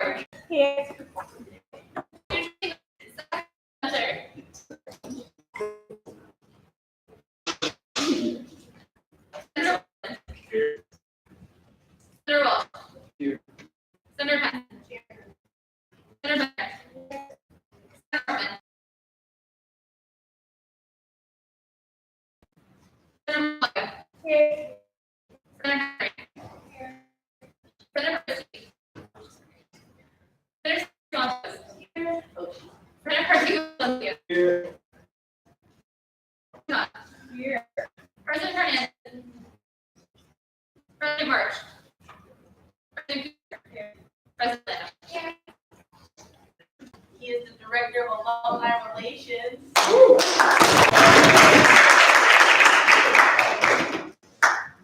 Here. Senator Walsh. Here. Senator Patton. Here. Senator Becker. Senator Hartman. Senator Malloy. Here. Senator Henry. Here. Senator Christie. Senator Sanchez. Here. Senator Garcia. Here. Here. President Hernandez. President March. President Cooper. President Leno. He is the Director of Alumni Relations.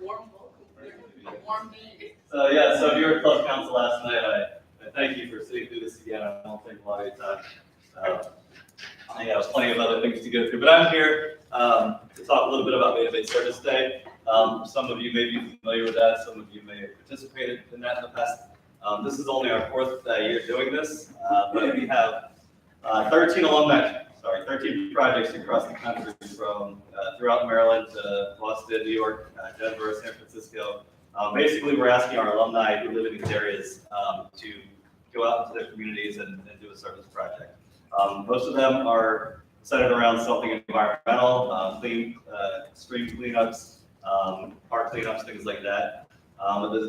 Warm welcome. Warm meeting. So if you were club council last night, I thank you for sitting through this again. I won't take a lot of your time. I have plenty of other things to go through, but I'm here to talk a little bit about Database Service Day. Some of you may be familiar with that. Some of you may have participated in that in the past. This is only our fourth year doing this, but we have 13 projects across the country from throughout Maryland to Boston, New York, Denver, San Francisco. Basically, we're asking our alumni who live in these areas to go out into their communities and do a service project. Most of them are centered around something environmental, stream cleanups, park cleanups, things like that.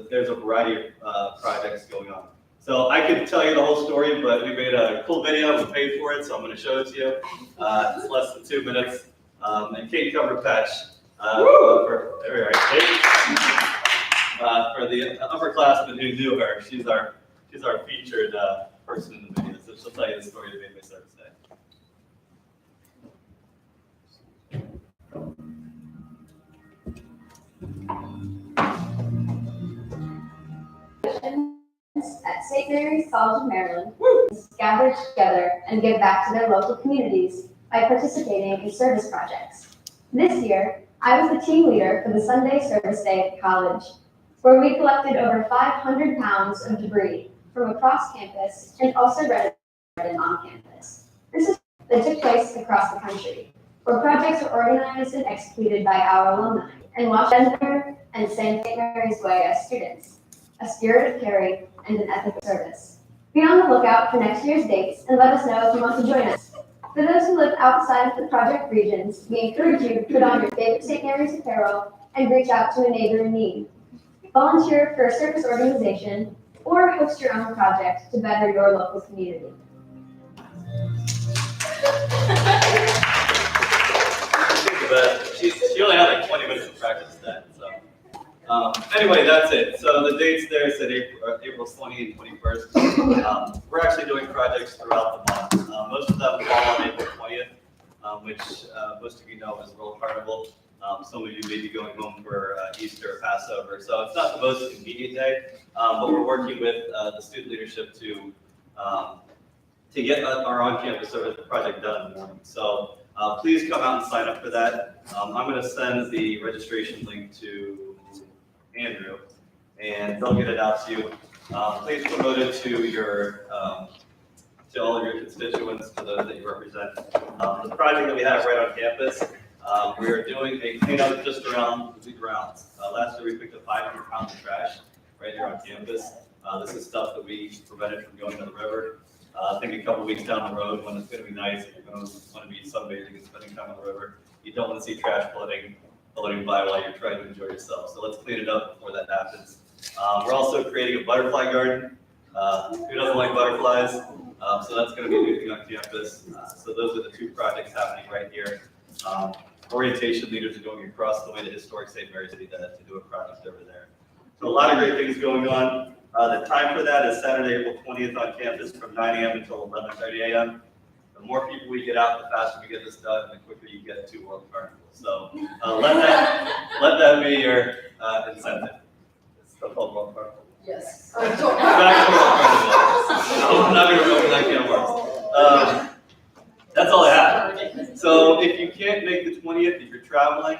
There's a variety of projects going on. So I could tell you the whole story, but we made a cool video, we paid for it, so I'm going to show it to you. It's less than 2 minutes. And Kate Coverpatch, there we are, Kate. For the upperclassmen who knew her, she's our featured person in the video, so she'll tell you the story of Database Service Day. At St. Mary's College of Maryland gather together and give back to their local communities by participating in service projects. This year, I was the team leader for the Sunday Service Day at the college, where we collected over 500 pounds of debris from across campus and also rented on campus. This is that took place across the country, where projects are organized and executed by our alumni and Washington and St. Mary's Way as students. A spirit of caring, and an ethic of service. Be on the lookout for next year's dates and let us know if you want to join us. For those who live outside of the project regions, we encourage you to put on your favorite St. Mary's apparel and reach out to a neighbor in need. Volunteer for a service organization or host your own project to better your local community. She only had like 20 minutes of practice then, so. Anyway, that's it. So the dates there said April 20 and 21st. We're actually doing projects throughout the month. Most of them fall on April 20th, which most of you know is World Carnival. Some of you may be going home for Easter or Passover. So it's not the most convenient day, but we're working with the student leadership to get our on-campus service project done in the morning. So please come out and sign up for that. I'm going to send the registration link to Andrew, and they'll get it out to you. Please promote it to your to all of your constituents, to those that you represent. The project that we have right on campus, we are doing a cleanup just around the grounds. Last year we picked up 500 pounds of trash right here on campus. This is stuff that we prevented from going to the river. I think a couple weeks down the road, when it's going to be nice and you're going to want to be sunbathing and spending time on the river, you don't want to see trash floating by while you're trying to enjoy yourself. So let's clean it up before that happens. We're also creating a butterfly garden. Who doesn't like butterflies? So that's going to be a new thing on campus. So those are the two projects happening right here. Orientation leaders are going across the way to historic St. Mary's City to do a project over there. So a lot of great things going on. The time for that is Saturday, April 20th on campus from 9 a.m. until 11:30 a.m. The more people we get out, the faster we get this done, and the quicker you get to World Carnival. So let that be your incentive. It's still called World Carnival. Yes. Back to World Carnival. I'm not going to open that can of worms. That's all I have. So if you can't make the 20th, if you're traveling,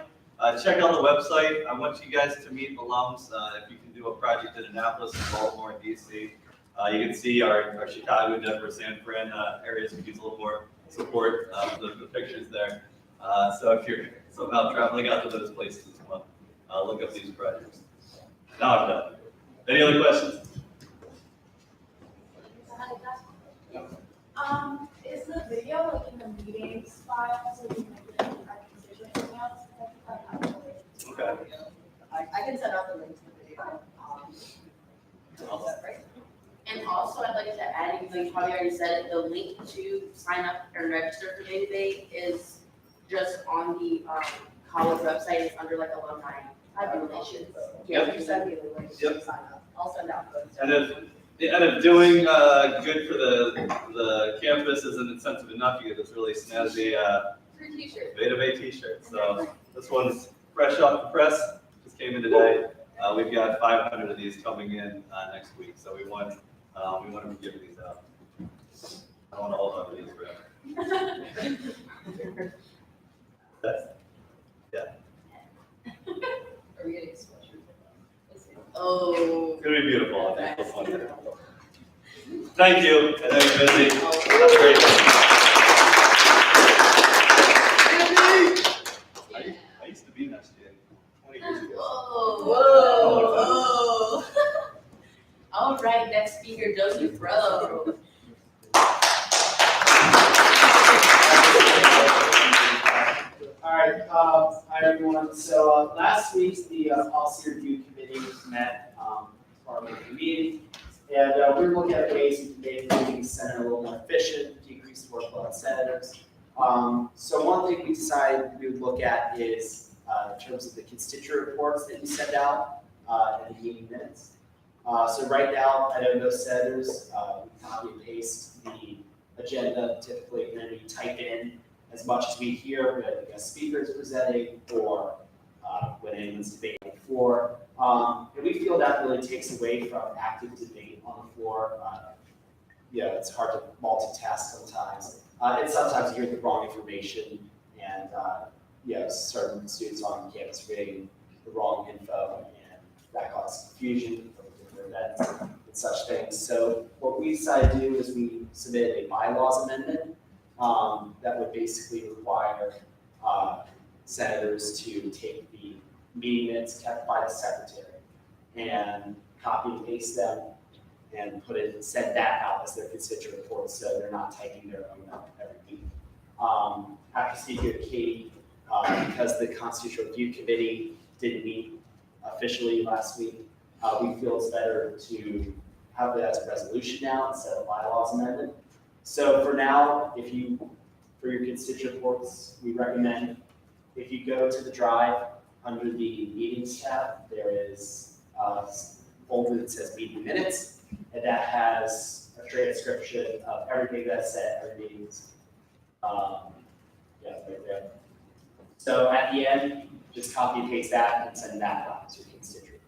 check out the website. I want you guys to meet alums. If you can do a project in Annapolis, Baltimore, DC, You can see our Chicago, Denver, San Fran areas could use a little more support, the pictures there. So if you're somehow traveling out to those places as well, look up these projects. Now I'm done. Any other questions? Is the video like in the meetings file so we can like our constituents emails? Okay. I can send out the link to the video. And also, I'd like to add, even though you probably already said it, the link to sign up and register for day to day is just on the college website. It's under like alumni relations. Yeah, you send me the link Yep. to sign up. I'll send out those. And if doing good for the campus isn't incentive enough, you get this really snazzy Free t-shirt. Beta Bay t-shirt. So this one's fresh off the press, just came in today. We've got 500 of these coming in next week, so we want to be giving these out. I want all of these forever. Yeah, Are we getting sweatshirts? Oh. it's gonna be beautiful. I think. It's fun. Thank you. I know you're busy. Have a great day. I used to be an SGA 20 years ago. Whoa. All right, next speaker, Joseph Bro. All right, hi everyone. So last week, the policy review committee met as part of the meeting. And we were looking at ways we can make the meeting center a little more efficient, decrease the workload on senators. So one thing we decided we would look at is in terms of the constituent reports that you send out in the meeting minutes. So right now, I know most senators, we copy and paste the agenda typically, and then we type in as much as we hear when a guest speaker is presenting or when anyone's debating on the floor. And we feel that really takes away from active debate on the floor. It's hard to multitask sometimes. And sometimes you hear the wrong information and certain students on campus reading the wrong info and that causes confusion from different events and such things. So what we decided to do is we submitted a bylaws amendment that would basically require senators to take the meeting minutes kept by the secretary and copy and paste them and send that out as their constituent report, so they're not typing their own up every week. After speaking to Katie, because the Constitutional Review Committee didn't meet officially last week, we feel it's better to have it as a resolution now instead of bylaws amendment. So for now, for your constituent reports, we recommend if you go to the drive under the meetings tab, there is a folder that says meeting minutes, and that has a transcription of everything that's said, every meetings. Right there. So at the end, just copy and paste that and send that out to your constituent.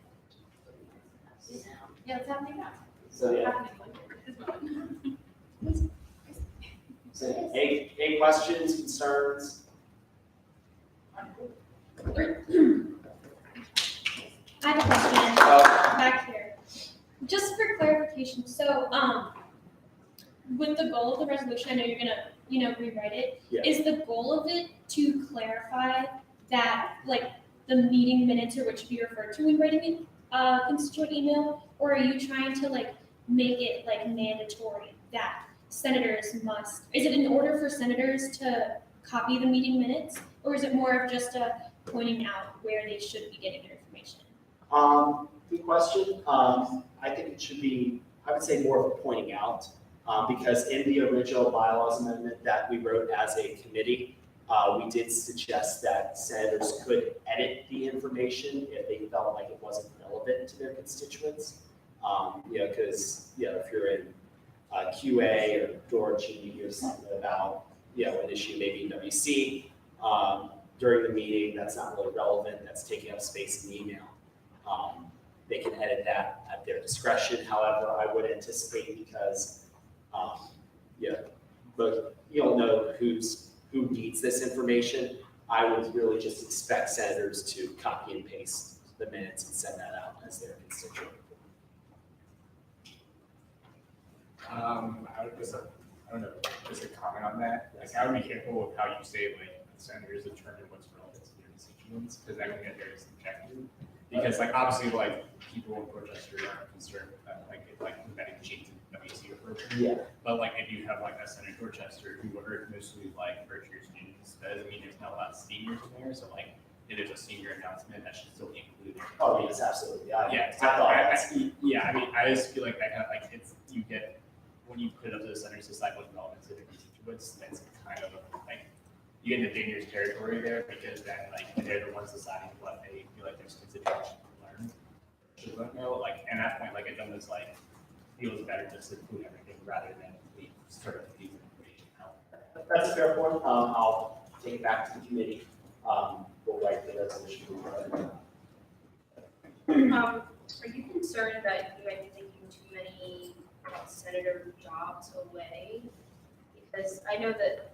Yeah, it's happening now. So yeah. So any questions, concerns? I have a question back here. Just for clarification, so with the goal of the resolution, I know you're gonna, rewrite it. Yeah. Is the goal of it to clarify that, like, the meeting minutes are what should be referred to when writing a constituent email, or are you trying to make it mandatory that senators must? Is it in order for senators to copy the meeting minutes, or is it more of just pointing out where they should be getting their information? Good question. I think it should be, I would say, more of a pointing out, because in the original bylaws amendment that we wrote as a committee, we did suggest that senators could edit the information if they felt like it wasn't relevant to their constituents. Because if you're in QA or George and you hear something about an issue maybe in WC during the meeting that's not really relevant, that's taking up space in the email. They can edit that at their discretion. However, I would anticipate because but you don't know who needs this information. I would really just expect senators to copy and paste the minutes and send that out as their constituent. I would just, I don't know, just a comment on that. Like, I would be careful with how you say, like, senators determine what's relevant to their constituents, because that can get very subjective. Because, like, obviously, like, people in Rochester are concerned with that, like, if, like, embedding changes in WCO program. Yeah. But, like, if you have, like, a senator in Rochester who are mostly, like, first-year students, that doesn't mean there's not a lot of seniors in there, so, like, if there's a senior announcement, that should still be included. Oh, yes, absolutely. Yeah, I thought that's. yeah, I mean, I just feel like that kind of like it's you get when you put it up to the center to decide what's relevant to the constituents, that's kind of like you get into dangerous territory there because then like they're the ones deciding what they feel like their constituents should learn, should learn. You know, like at that point, like it almost like feels better just to include everything rather than leave sort of these information out. That's a fair point. I'll take it back to the committee. We'll write the resolution. Are you concerned that you might be taking too many senator jobs away? Because I know that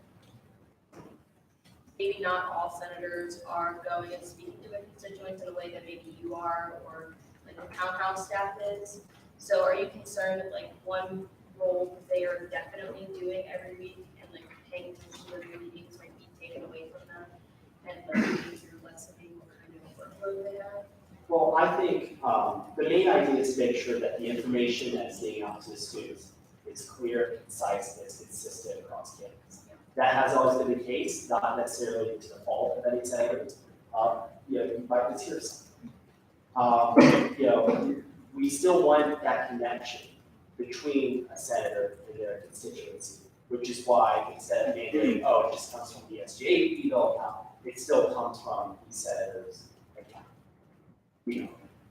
maybe not all senators are going and speaking to their constituents in a way that maybe you are or like the townhouse staff is. So are you concerned that like one role they are definitely doing every week and like paying attention to their meetings might be taken away from them and the meetings are lessening what kind of workload they have? Well, I think the main idea is to make sure that the information that's getting out to the students is clear, concise, and is consistent across campus. That has always been the case, not necessarily to the fault of any senator. You might just hear something. We still want that connection between a senator and their constituency, which is why instead of mandating, it just comes from the SGA email account, it still comes from the senator's account.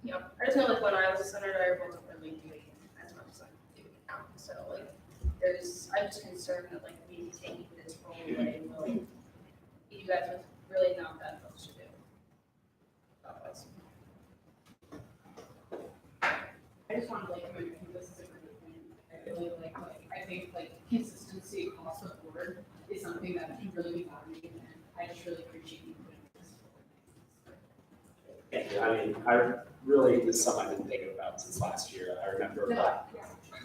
Yeah, I just know like when I was a senator, I wasn't really doing as much as I'm doing now. So like, I'm just concerned that like maybe taking this role away will leave you guys with really not that much to do. I just want to like, I think this is a great thing. I really I think like consistency across the board is something that can really be valued, and I just really appreciate you putting this forward. Thank you. I mean, this is something I've been thinking about since last year. I remember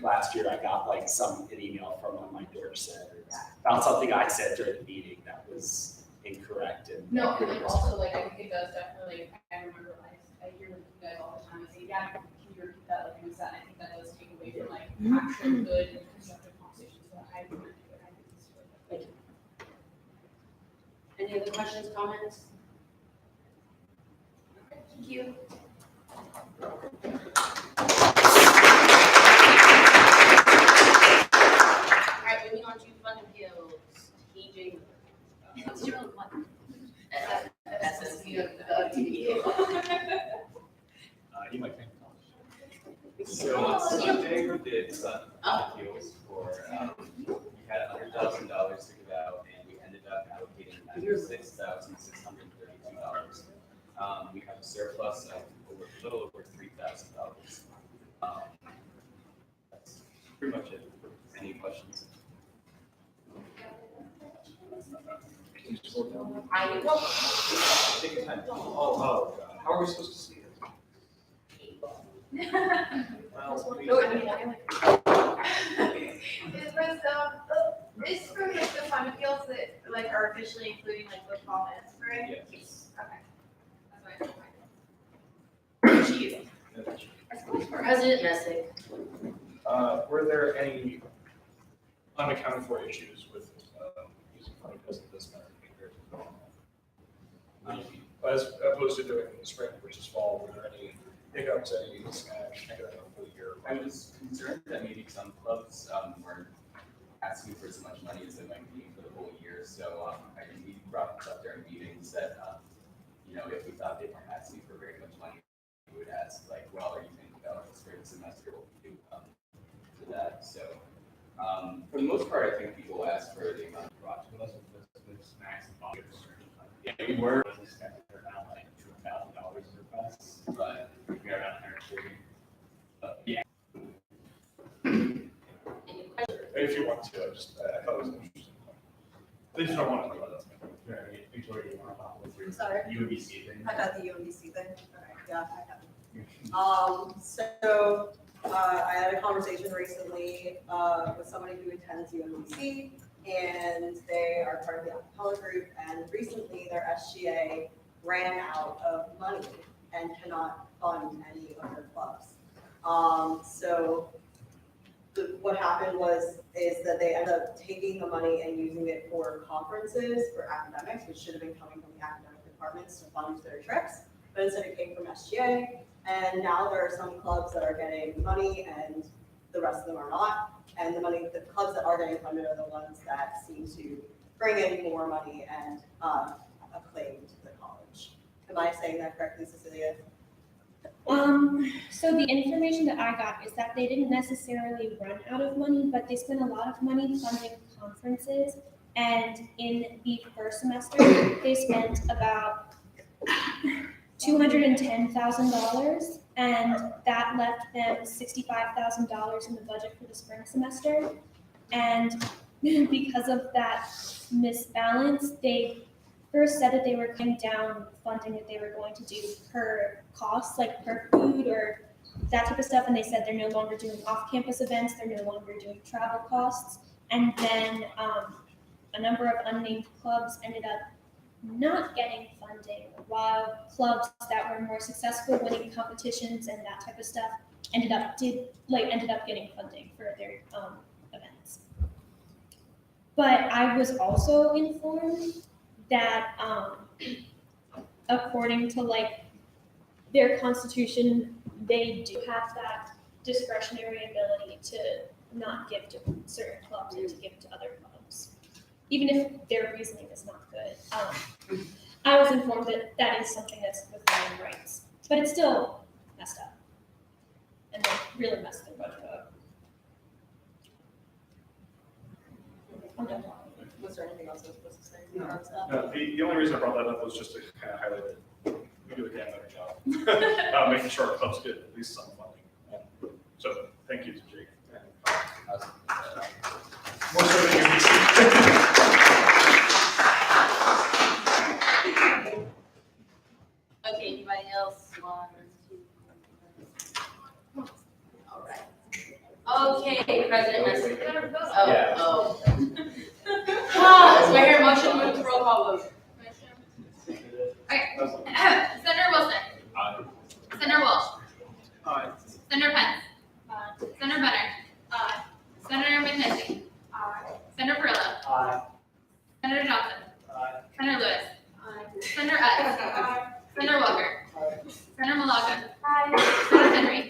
last year I got like an email from one of my Georgia senators about something I said during the meeting that was incorrect. And No, and like also like I think it does definitely, I remember I hear with you guys all the time, I say, yeah, can you repeat that, like you said, I think that does take away from like actual good constructive conversations, so I agree with you, and I think this is really good. Any other questions, comments? Thank you. All right, moving on to fund appeals. TJ. What's your own one? You might think. So on Sunday, we did some appeals for, we had $100,000 to give out and we ended up allocating $96,632. We have a surplus of a little over $3,000. That's pretty much it. Any questions? Take your time. Oh, God. How are we supposed to see it? Is for like the fund appeals that like are officially including like the comments, right? Yes. Okay. That's my Chief. President Messick. Were there any unaccounted for issues with using fund appeals at this matter compared to normal? As opposed to doing it in the spring versus fall, were there any hiccups, any negative for the year? I was concerned that maybe some clubs weren't asking for as much money as they might be for the whole year. So I think we brought this up during meetings that, if we thought they weren't asking for very much money, we would ask like, well, are you thinking about the spring semester, what we do to that? So for the most part, I think people ask for the amount of projects. Snacks and boxes. Yeah, we were expecting around like $2,000 in requests, but we are around 140. But yeah. If you want to, I thought it was an interesting point. They just don't want to know about that. Victoria, you want to talk with your Sorry? UMBC thing? I got the UMBC thing. Okay, yeah, I got it. So I had a conversation recently with somebody who attends UMBC, and they are part of the acapella group, and recently their SGA ran out of money and cannot fund any of their clubs. So what happened is that they ended up taking the money and using it for conferences for academics, which should have been coming from the academic departments to fund their trips, but instead it came from SGA. And now there are some clubs that are getting money and the rest of them are not. And the clubs that are getting funded are the ones that seem to bring in more money and acclaim to the college. Am I saying that correctly, Cecilia? So the information that I got is that they didn't necessarily run out of money, but they spent a lot of money funding conferences. And in the first semester, they spent about $210,000, and that left them $65,000 in the budget for the spring semester. And because of that misbalance, they first said that they were cutting down funding that they were going to do per cost, like per food or that type of stuff. And they said they're no longer doing off-campus events, they're no longer doing travel costs. And then a number of unnamed clubs ended up not getting funding, while clubs that were more successful winning competitions and that type of stuff ended up getting funding for their events. But I was also informed that according to their constitution, they do have that discretionary ability to not give to certain clubs and to give to other clubs, even if their reasoning is not good. I was informed that that is something that's within their rights, but it's still messed up, and they really messed their budget up. I'm done talking. Was there anything else I was supposed to say? No, the only reason I brought that up was just to kind of highlight that we do a damn better job making sure our clubs get at least some funding. So thank you to Jake. More so than UBC. Okay, anybody else want to? All right. Okay, President Messi. Yeah. Oh. So I hear a motion, move to roll call vote. Senator Wilson. Aye. Senator Walsh. Aye. Senator Pence. Senator Benner. Senator McKenzie. Senator Perillo. Aye. Senator Johnson. Aye. Senator Lewis. Senator Utz. Senator Walker. Senator Malaga. Senator Henry.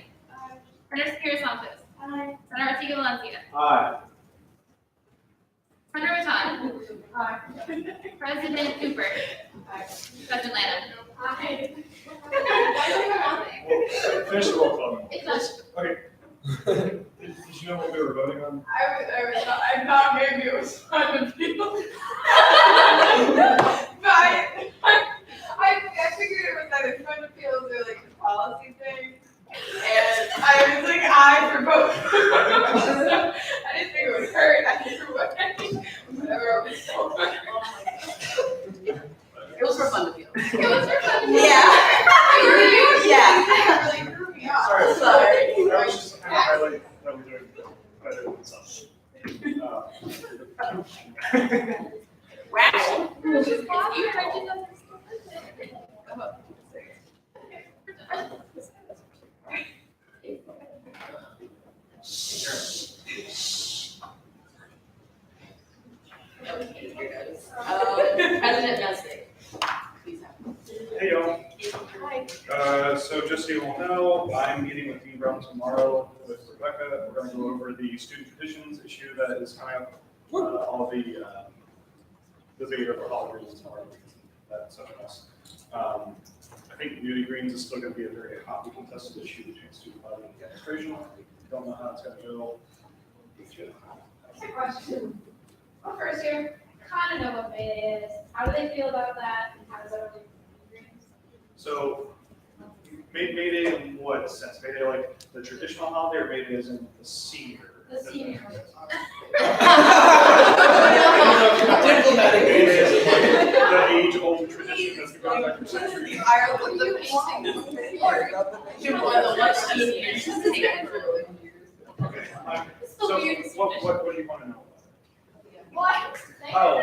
Senator Secretary Sanchez. Senator Ortega Valencia. Aye. Senator Matan. President Cooper. President Lanham. Finish the roll call. It's Okay. Did you know what we were voting on? I thought maybe it was fun to people. But I figured it was either fun appeals or like a policy thing. And I was like, I for both. I didn't think it would hurt. I didn't know whatever. It was so fun. It was for fun to feel. It was for fun. Yeah. Yeah. It really threw me off. Sorry. I was just kind of highlighting that we're doing better than some. Wow. Which is awesome. you heard you guys. Okay, here goes. President Messi. Please have. Hey y'all. So just so you all know, I'm meeting with Dean Brown tomorrow with Rebecca. We're going to go over the student traditions issue that is coming up. All the debate over holidays tomorrow. That's such a mess. I think community greens is still going to be a very hotly contested issue between student body and administration. Don't know how it's going to go. That's a question. Well, first year, kind of know what May Day is. How do they feel about that, and how does that relate to dreams? So, May Day in what sense? May Day like the traditional holiday, or May Day as in the senior? The senior. Diplomatic May Day is like the age-old tradition that's been going back for centuries. Ireland, the painting. You're one of the seniors. what do you want to know? What? Oh.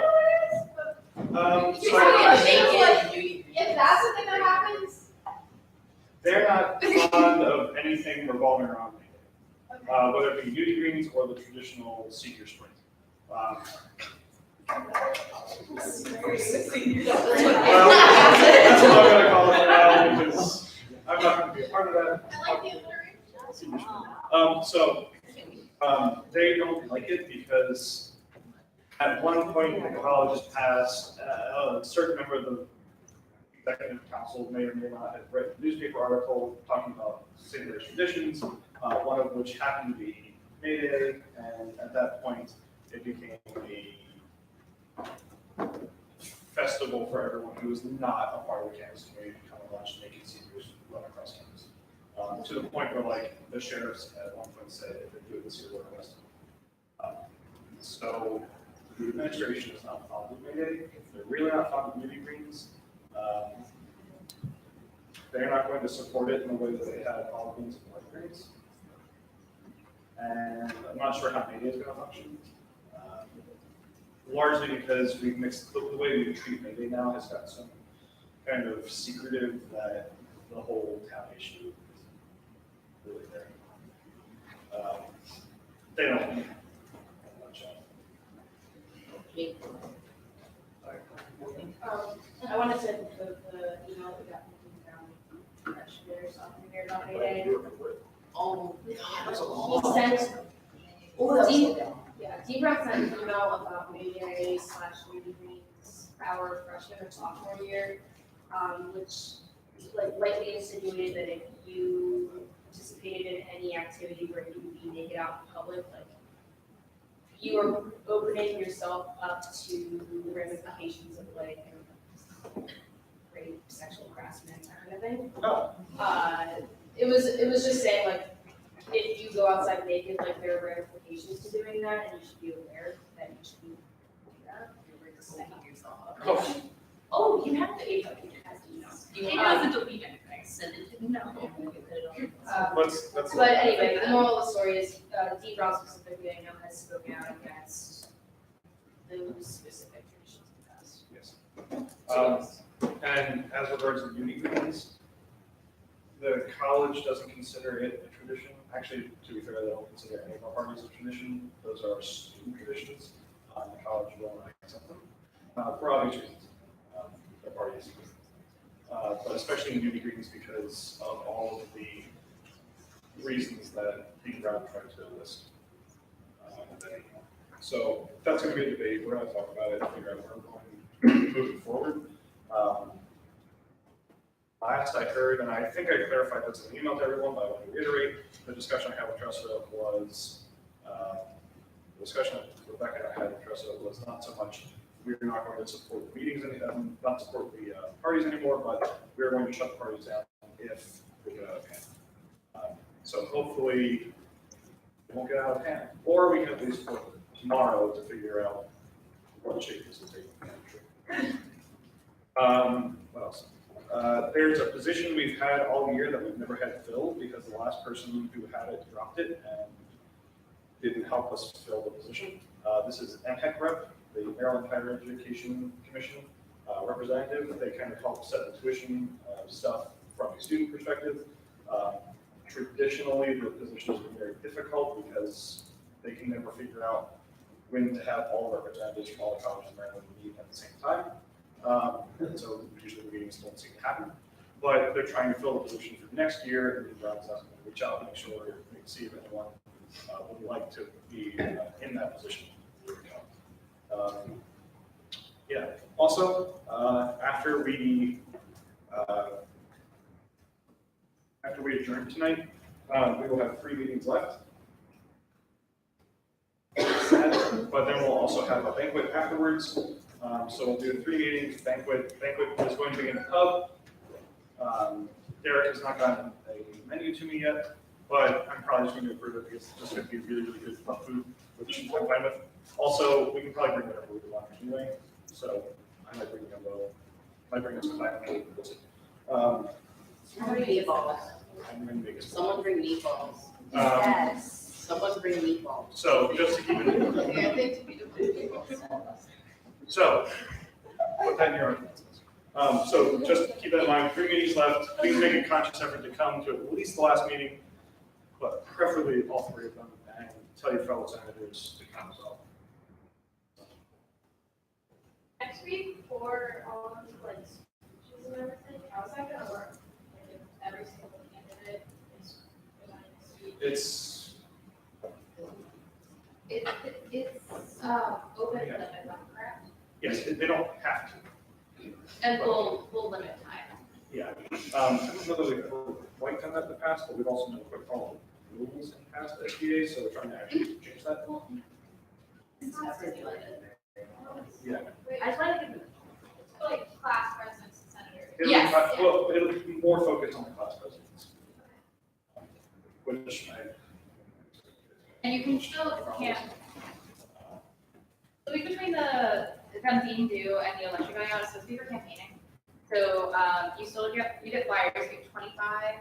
You're So saying like, if that's the thing that happens, they're not fond of anything revolving around me, whether it be beauty greens or the traditional senior sprint. Well, that's what I'm gonna call it now because I'm not gonna be a part of that. I like the alliteration. They don't like it because at one point the college has passed, a certain member of the executive council may or may not have read a newspaper article talking about St. Mary's traditions, one of which happened to be May Day, and at that point it became a festival for everyone who was not a part of the campus community to come and watch naked seniors run across campus. To the point where like the sheriffs at one point said if they do this, you're arrested. So the administration is not fond of May Day. They're really not fond of beauty greens. They're not going to support it in the way that they had olive greens and white greens. And I'm not sure how May Day is going to function. Largely because we've mixed, the way we treat May Day now has got some kind of secretive that the whole town issue is really there. They don't need much of I wanted to, the email that we got from that there's something here about May Day. Oh, he sent, Dee Brown sent an email about May Day / Beauty Greens for our freshman or sophomore year, which like lightly insinuated that if you participated in any activity where you would be naked out in public, like you are opening yourself up to the ramifications of like rape, sexual harassment, that kind of thing. Oh. It was just saying like if you go outside naked, like there are ramifications to doing that, and you should be aware that you should be doing that. You're just setting yourself up. Oh, you have the email. He doesn't delete anything, send it to me, no. That's But anyway, the moral of the story is, Dee Brown specifically, I know, has spoken out against those specific traditions in the past. Yes. And as regards to beauty greens, the college doesn't consider it a tradition. Actually, to be fair, they don't consider any of our parties a tradition. Those are student traditions. The college will not accept them for obvious reasons. Their parties. But especially in beauty greens because of all of the reasons that Dean Brown tried to list. So that's going to be a debate. We're going to talk about it and figure out where we're going moving forward. Last I heard, and I think I clarified this in an email to everyone, but I want to reiterate, the discussion I had with Tressa was, the discussion that Rebecca and I had with Tressa was not so much we're not going to support the meetings, not support the parties anymore, but we're going to shut the parties down if we get out of hand. So hopefully it won't get out of hand, or we can at least work tomorrow to figure out what changes to take. What else? There's a position we've had all year that we've never had filled because the last person who had it dropped it and didn't help us fill the position. This is MHEC rep, the Maryland Higher Education Commission representative. They kind of help set the tuition stuff from a student perspective. Traditionally, the position has been very difficult because they can never figure out when to have all representatives from all the colleges in Maryland meet at the same time. And so usually the meetings don't seem to happen. But they're trying to fill the position for next year, and Brown's asking them to reach out and make sure they see if anyone would like to be in that position. Yeah. Also, after we adjourn tonight, we will have 3 meetings left. But then we'll also have a banquet afterwards. So we'll do 3 meetings, banquet. Banquet is going to be in the pub. Derek has not gotten a menu to me yet, but I'm probably just going to approve it because it's just going to be really, really good pub food, which I'm fine with. Also, we can probably bring whatever we want anyway, so I might bring some back. Bring meatballs. I'm going to make it. Someone bring meatballs. Yes. Someone bring meatballs. So just to keep it, Yeah, I think to be the. so, put that in your announcements. So just keep that in mind, 3 meetings left, please make a conscious effort to come to at least the last meeting, but preferably all 3 of them, and tell your fellow senators to come as well. Next week for all of like speeches and everything, how's that gonna work? Like if every single candidate is presenting a speech. It's, It's, open limit, correct? yes, they don't have to, And we'll limit time. yeah. I don't know that we've quite done that in the past, but we've also not quite followed rules in past SGA, so we're trying to actually change that. It's not stipulated. Yeah. I just wanted to give like class presidents and senators. It'll be Yes. well, it'll be more focused on the class presidents. Which I. And you can still camp. The week between the campaign due and the election going out is supposed to be for campaigning. So, you still get flyers, you get 25.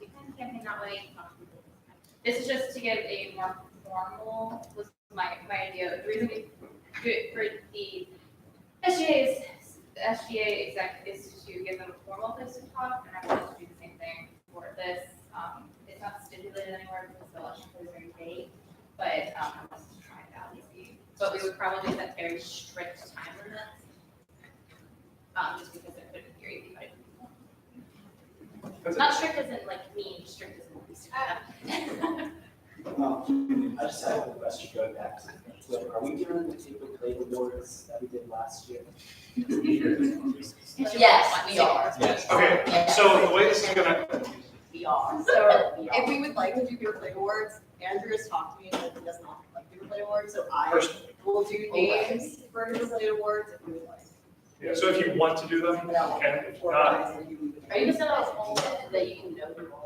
You can campaign that way. This is just to give a more formal, was my idea. The reason we do it for the SGA exec is to give them a formal place to talk, and I wanted to do the same thing for this. It's not stipulated anywhere because the election is very vague, but I wanted to try it out and see. But we would probably set very strict time limits, just because it could in theory be like, not strict as in like mean, strict as in least. I just have a question going back to the, are we doing the paper plate awards that we did last year? Yes, we are. Yes. Okay, so the way this is gonna, We are. So We if are. we would like to do paper plate awards, Andrew has talked to me and he does not like paper plate awards, so I personally, will do names for paper plate awards if we would like. yeah, so if you want to do them, okay, if not, Are you gonna send out a poll that you can know them all?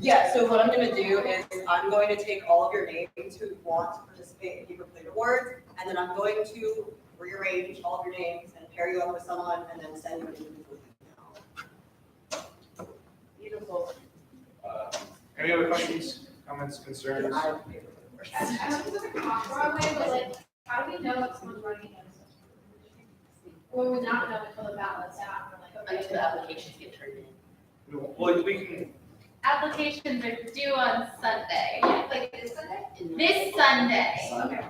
Yeah, so what I'm gonna do is I'm going to take all of your names who want to participate in paper plate awards, and then I'm going to rearrange all of your names and pair you up with someone and then send you an individual email. Beautiful. any other questions, comments, concerns? I have paper plate awards. I don't think it's a wrong way, but like, how do we know if someone's running against us? Or we not know until the ballot's out, we're like, okay. Until the applications get turned in. Well, we can, Applications are due on Sunday. Like this Sunday? In This Sunday. Okay.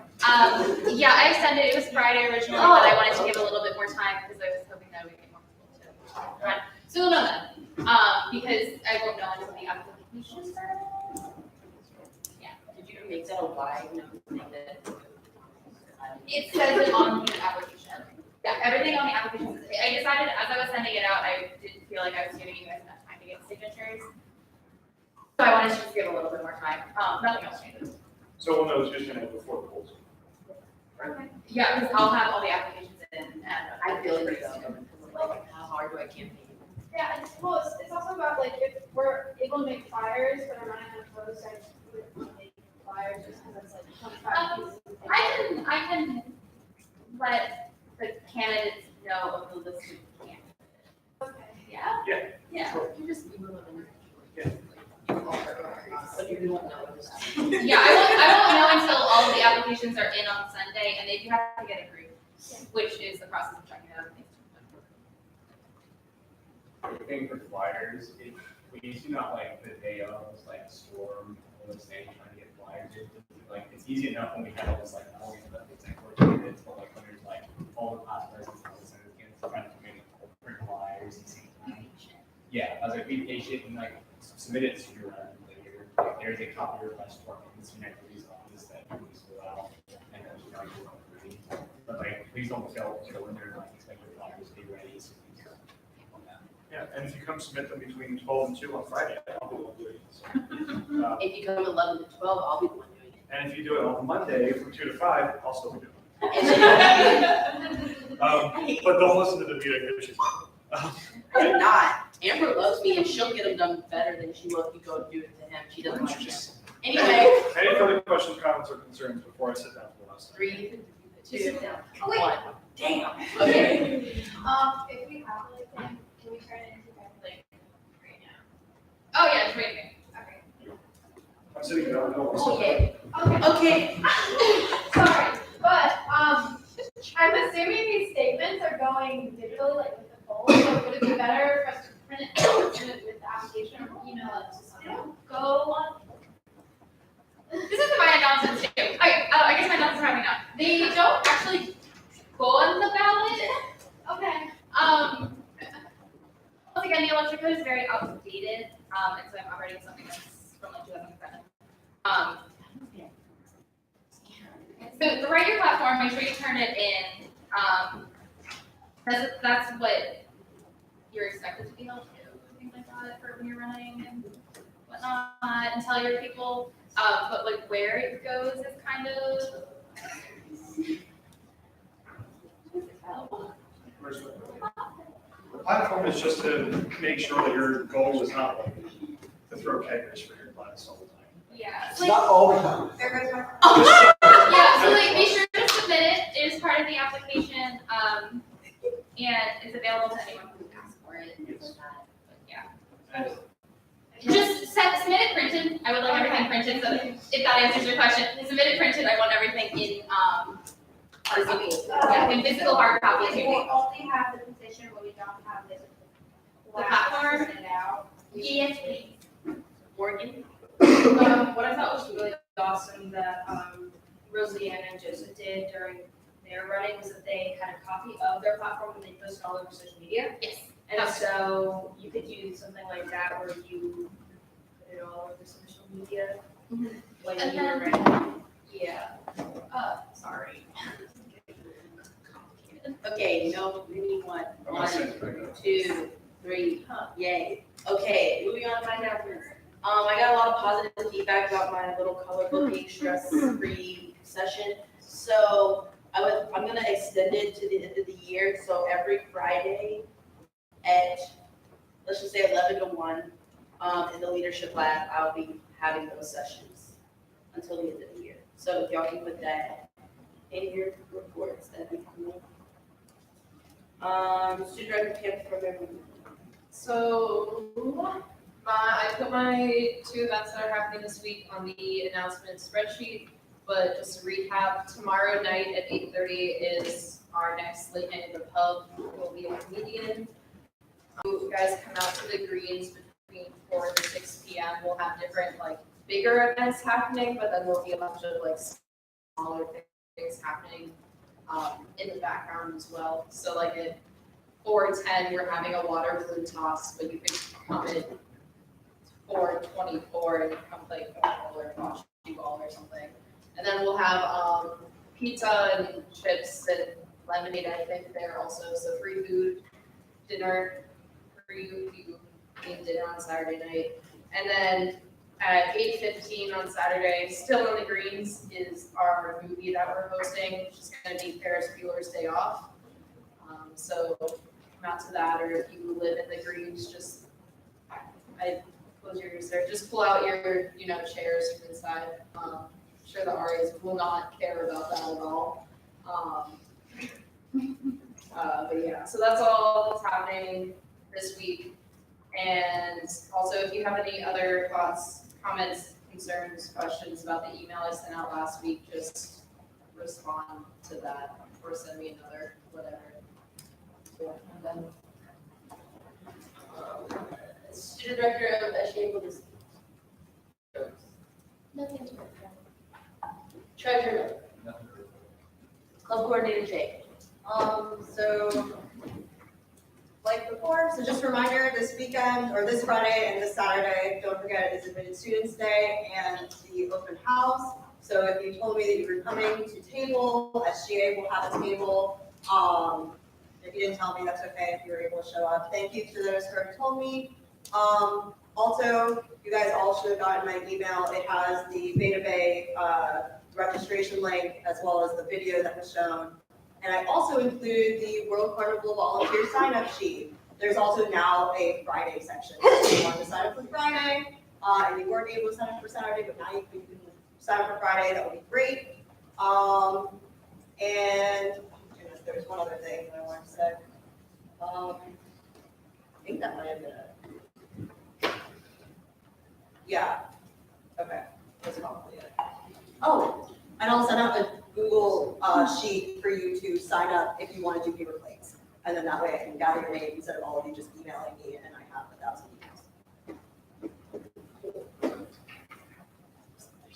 Yeah, I extended, it was Friday originally, but I wanted to give a little bit more time because I was hoping that we get more people to run. So we'll know then, because I won't know until the applications are. Did you make that a wide thing that? It says it on the application. Yeah, everything on the application. I decided as I was sending it out, I didn't feel like I was giving you guys enough time to get signatures. So I wanted to just give a little bit more time. Nothing else changes. so we'll know who's gonna before the polls. Yeah, because I'll have all the applications in and I feel like so, like, how hard do I campaign? yeah, and it's also about like if we're able to make flyers, but I'm running out of photos, I wouldn't make flyers just because it's like 25 pieces. I can let the candidates know of the list of candidates. Okay. Yeah? Yeah. Yeah. You just email them. Yeah. But you don't know. Yeah, I won't know until all of the applications are in on Sunday, and they do have to get approved, which is the process of checking out. Thing for flyers, we used to not like the day of, like storm, all those things, trying to get flyers. Like, it's easy enough when we have all this, like, not only the executive candidates, but like when there's like all the class presidents, all the senate candidates, trying to come in with print flyers and see. Yeah, I was like, be patient and like submit it to your later. Like, there's a copy request form in the student activities office that you can fill out and then you know you're ready. But like, please don't fail when they're like expecting flyers to be ready. So please on that. Yeah, and if you come submit them between 12 and 2 on Friday, I'll be the one doing it. If you come 11 to 12, I'll be the one doing it. And if you do it on Monday from 2 to 5, I'll still be doing it. But don't listen to the meeting, she's. I'm not. Amber loves me and she'll get them done better than she will if you go do it to him. She doesn't like him. Anyway, Any further questions, comments, or concerns before I sit down for the last time? 3, 2, Oh, wait. 1. Damn. Okay. If we have like, can we turn it into like right now? Oh, yeah, it's right here. Okay. I'm sitting here, I don't know. Okay. Okay. Okay. Sorry, but, I'm assuming these statements are going digitally, like with the phone, so would it be better for us to print it with the application or email it to someone? Go on. This is my announcements too. I guess my announcements are happening now. They don't actually go on the ballot. Okay. Once again, the electric code is very outdated, and so I'm operating something that's from like 2007. So to write your platform, make sure you turn it in. That's what you're expected to be able to do, things like that for when you're running and whatnot, and tell your people. But like where it goes is kind of. The platform is just to make sure that your goal is not like to throw keggers for your class all the time. Yeah. It's not all the time. There goes my. Yeah, so like be sure to submit it. It is part of the application, and it's available to anyone who asks for it. Things like that. But yeah. Just submit it printed. I would like everything printed. So if that answers your question, submit it printed. I want everything in hard copy. Yeah, in physical hard copy. We only have the position, but we don't have the. platform? It out. Yes, please. Morgan? What I thought was really awesome that Rosie Ann and Joseph did during their running was that they had a copy of their platform and they posted all over social media. Yes. And so you could do something like that where you put it all over social media when And you were then- running. Yeah. Sorry. Okay, no, we need one. I'm gonna send it back up. 2, 3, yay. Okay, moving on to my announcements. I got a lot of positive feedback about my little color booking stress-free session. So I'm gonna extend it to the end of the year. So every Friday at, let's just say 11 to 1, in the leadership lab, I'll be having those sessions until the end of the year. So if y'all can put that in your reports, that'd be cool. Student director campus program. So, I put my 2 events that are happening this week on the announcement spreadsheet, but just to recap, tomorrow night at 8:30 is our next late night in the pub. We'll be a comedian. You guys come out to the greens between 4 and 6 p.m. We'll have different like bigger events happening, but then there'll be a bunch of like smaller things happening in the background as well. So like at 4:10, we're having a water balloon toss, but you can come in 4:24 and come play cornhole or bocce ball or something. And then we'll have pizza and chips and lemonade, I think, there also. So free food, dinner for you if you need dinner on Saturday night. And then at 8:15 on Saturday, still on the greens, is our movie that we're hosting, which is going to be Ferris Bueller's Day Off. So come out to that, or if you live in the greens, just close your research. Just pull out your chairs from inside. I'm sure the RAs will not care about that at all. But yeah, so that's all that's happening this week. And also, if you have any other thoughts, comments, concerns, questions about the email I sent out last week, just respond to that or send me another whatever. And then, Student director of SGA Meeting. Nothing to Treasurer. Club coordinator Jake. So, like before, so just a reminder, this weekend, or this Friday and this Saturday, don't forget, is Admitted Students Day and the open house. So if you told me that you were coming to table, SGA will have a table. If you didn't tell me, that's okay, if you were able to show up. Thank you to those who already told me. Also, you guys all should have gotten my email. It has the Beta Bay registration link as well as the video that was shown. And I also included the World Carnival Volunteer sign-up sheet. There's also now a Friday section. So if you want to sign up for Friday, and you weren't able to sign up for Saturday, but now you can sign up for Friday, that would be great. And goodness, there's one other thing that I wanted to say. I think that might have been it. Yeah, okay. That's probably it. Oh, and I'll send out a Google sheet for you to sign up if you want to do paper plates. And then that way I can gather your name instead of all of you just emailing me and I have 1,000 emails.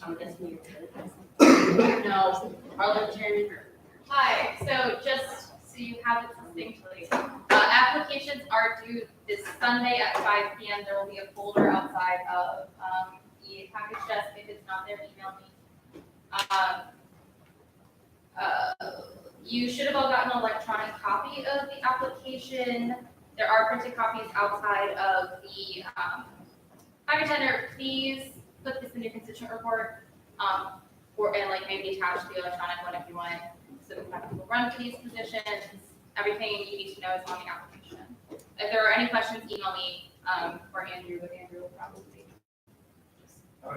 I'm guessing you're no, parliamentarian. Hi, so just so you have it succinctly, applications are due this Sunday at 5 p.m. There will be a folder outside of the package desk. If it's not there, email me. You should have all gotten an electronic copy of the application. There are printed copies outside of the package center. Please put this in your constituent report, and like maybe attach the electronic one if you want. So we have people run for these positions. Everything you need to know is on the application. If there are any questions, email me or Andrew, but Andrew will probably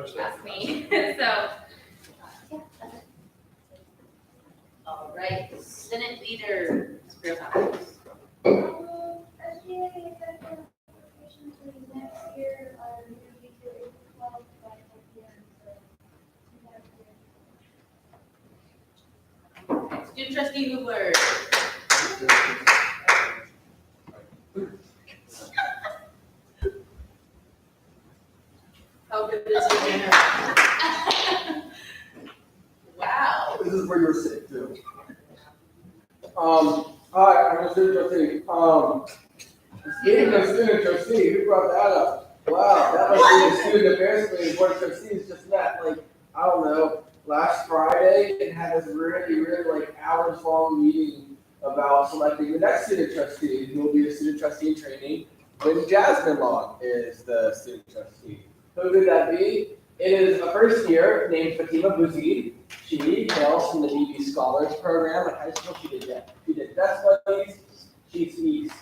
just ask me. So, yeah, that's it. All right, Senate Leader, Spare Time. SGA applications for next year are going to be to April 12th by 4 p.m. So Student Trustee Hubler. How good is your dinner? Wow. This is where you're sick too. Hi, I'm a student trustee. Speaking of student trustee, who brought that up? Wow, that must be the student affairs committee board of trustees just met, like, I don't know, last Friday and had this really, really like hours long meeting about selecting the next student trustee, who will be the student trustee in training when Jasmine Long is the student trustee. Who could that be? It is a first year named Fatima Bouzid. She hails from the DB Scholars Program at high school. She did desk studies. She speaks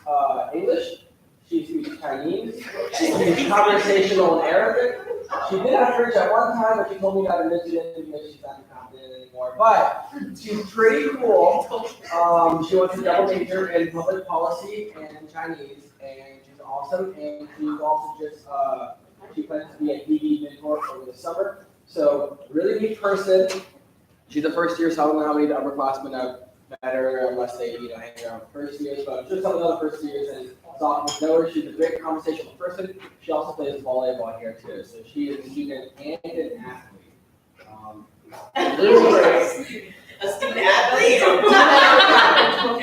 English. She speaks Chinese. She speaks conversational and Arabic. She did have French at one time, but she told me not to mention it because she's not confident anymore. But she's pretty cool. She wants to double major in public policy and Chinese, and she's awesome. And she's also just she plans to be a DB mentor over the summer. So really neat person. She's a first year, so I don't know how many upperclassmen have met her unless they, hang around first years. But just some of the other first years and sophomores know her. She's a great conversational person. She also plays volleyball here too. So she is a student and an athlete. Really great. A student athlete.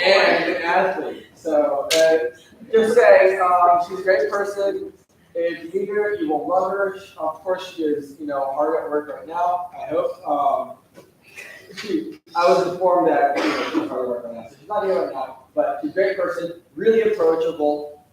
And an athlete. So just say she's a great person. If you meet her, you will love her. Of course, she is, hard at work right now. I hope. I was informed that she's hard at work right now, so she's not here right now. But she's a great person, really approachable.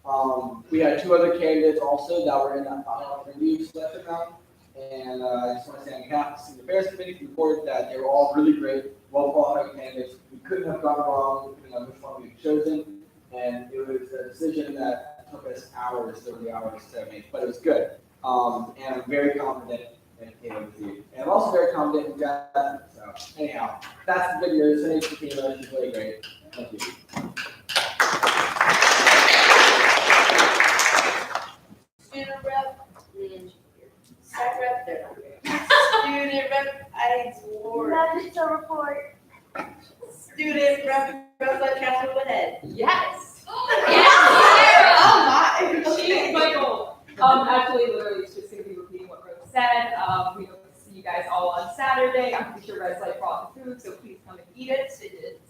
We had 2 other candidates also that were in that final interview selection round. And I just want to say on behalf of the Student Affairs Committee, we reported that they were all really great, well-qualified candidates. We couldn't have gone wrong depending on which one we've chosen. And it was a decision that took us hours, 30 hours to make, but it was good. And I'm very confident in KOC. And I'm also very confident in Jasmine. So anyhow, that's the good news. Thanks to Fatima. She's really great. Thank you. Student Rep. Sec Rep, they're not here. Student Rep, I Ward. Magistrate report. Student Rep, Rosalind Castle Woodhead. Yes. Oh my. She's my goal. Actually, literally, it's just gonna be repeating what Rose said. We hope to see you guys all on Saturday. I'm pretty sure Red Light brought the food, so please come and eat it.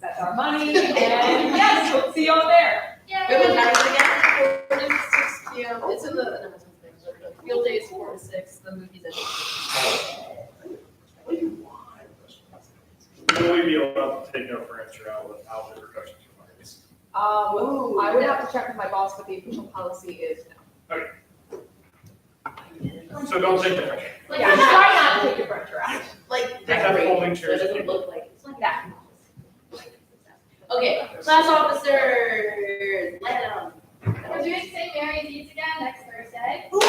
That's our money, and yes, we'll see you all there. We have a time again. 4 to 6 p.m. It's in the announcements thing. The field day is 4 to 6. The movie's at 6. Will we be allowed to take no furniture out without the reductions from parties? I would have to check with my boss, but the official policy is no. So don't take the furniture. Yeah, try not to take your furniture out. Like They have decorating, folding so it chairs. doesn't look like it's Like that. Okay, class officer, let it on. We're doing St. Mary's Eats again next Thursday. Still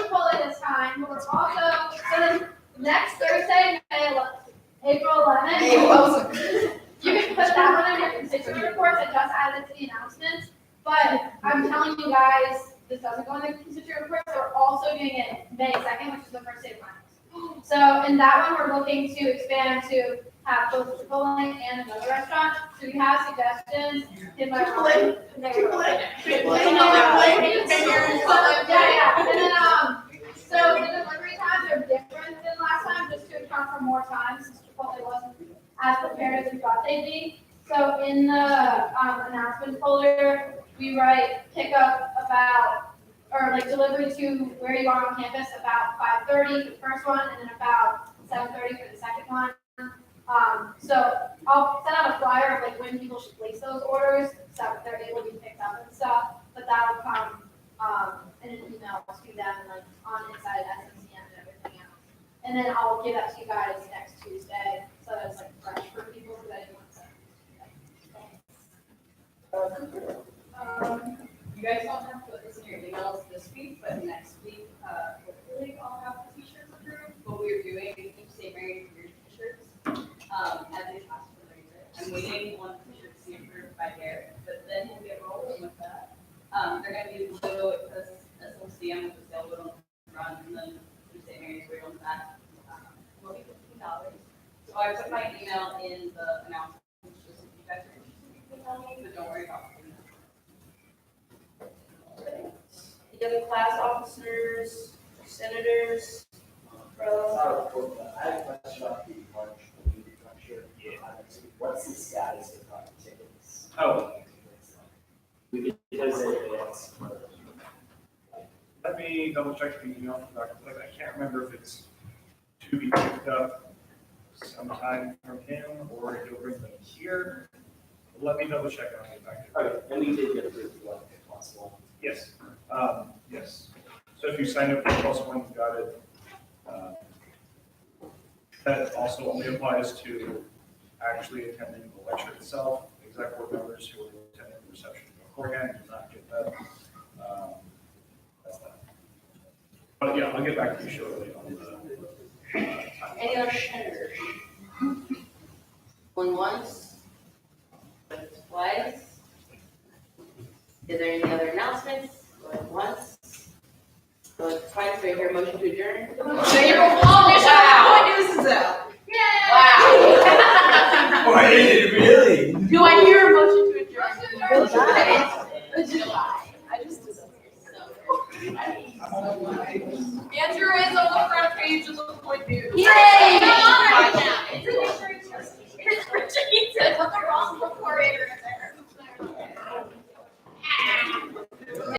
Chipotle this time, but we're also, so then next Thursday, April 11th. You can put that one in your constituent reports. I just added it to the announcements. But I'm telling you guys, this doesn't go in the constituent reports, so we're also doing it May 2nd, which is the first day of finals. So in that one, we're looking to expand to have both Chipotle and another restaurant. So we have suggestions in my mind. Yeah. And then, so the delivery times are different than last time, just to account for more time, since Chipotle wasn't as prepared as we thought they'd be. So in the announcement folder, we write pickup about, or like delivery to where you are on campus about 5:30 for the first one, and then about 7:30 for the second one. So I'll send out a flyer of like when people should place those orders, so they're able to be picked up and stuff, but that will come in an email to them, like on inside SMCM and everything else. And then I'll give that to you guys next Tuesday, so that it's like fresh for people, because I didn't want to send You guys don't have to put this in your emails this week, but next week, hopefully I'll have the t-shirts approved. What we're doing, each St. Mary's weird t-shirts, as a task fundraiser. I'm waiting on the t-shirt to be approved by Derek, but then we'll get rolling with that. They're gonna be blue, it says SLCM with the sailboat on the front, and then St. Mary's weird on the back. Will be $15. So I put my email in the announcement, just if you guys are interested, you can tell me, but don't worry about it. The other class officers, senators, I have a question about the March meeting structure. What's the status of our tickets? Oh, We did those in advance. let me double check the email from Dr. Flick. I can't remember if it's to be picked up sometime from him or if he'll bring them here. Let me double check and I'll get back to you. Okay, and we did get approved one plus one. Yes, yes. So if you sign up for plus one, you got it. That also only applies to actually attending the lecture itself. Exec board members who are attending the reception beforehand do not get that. That's that. But yeah, I'll get back to you shortly on the. any other senators? Going once? Twice? Is there any other announcements? Going once? Going twice, do I hear a motion to adjourn? Good news is out. Wait, really? Do I hear a motion to adjourn? I just disappeared. Andrew is on the front page of the point news. Yay!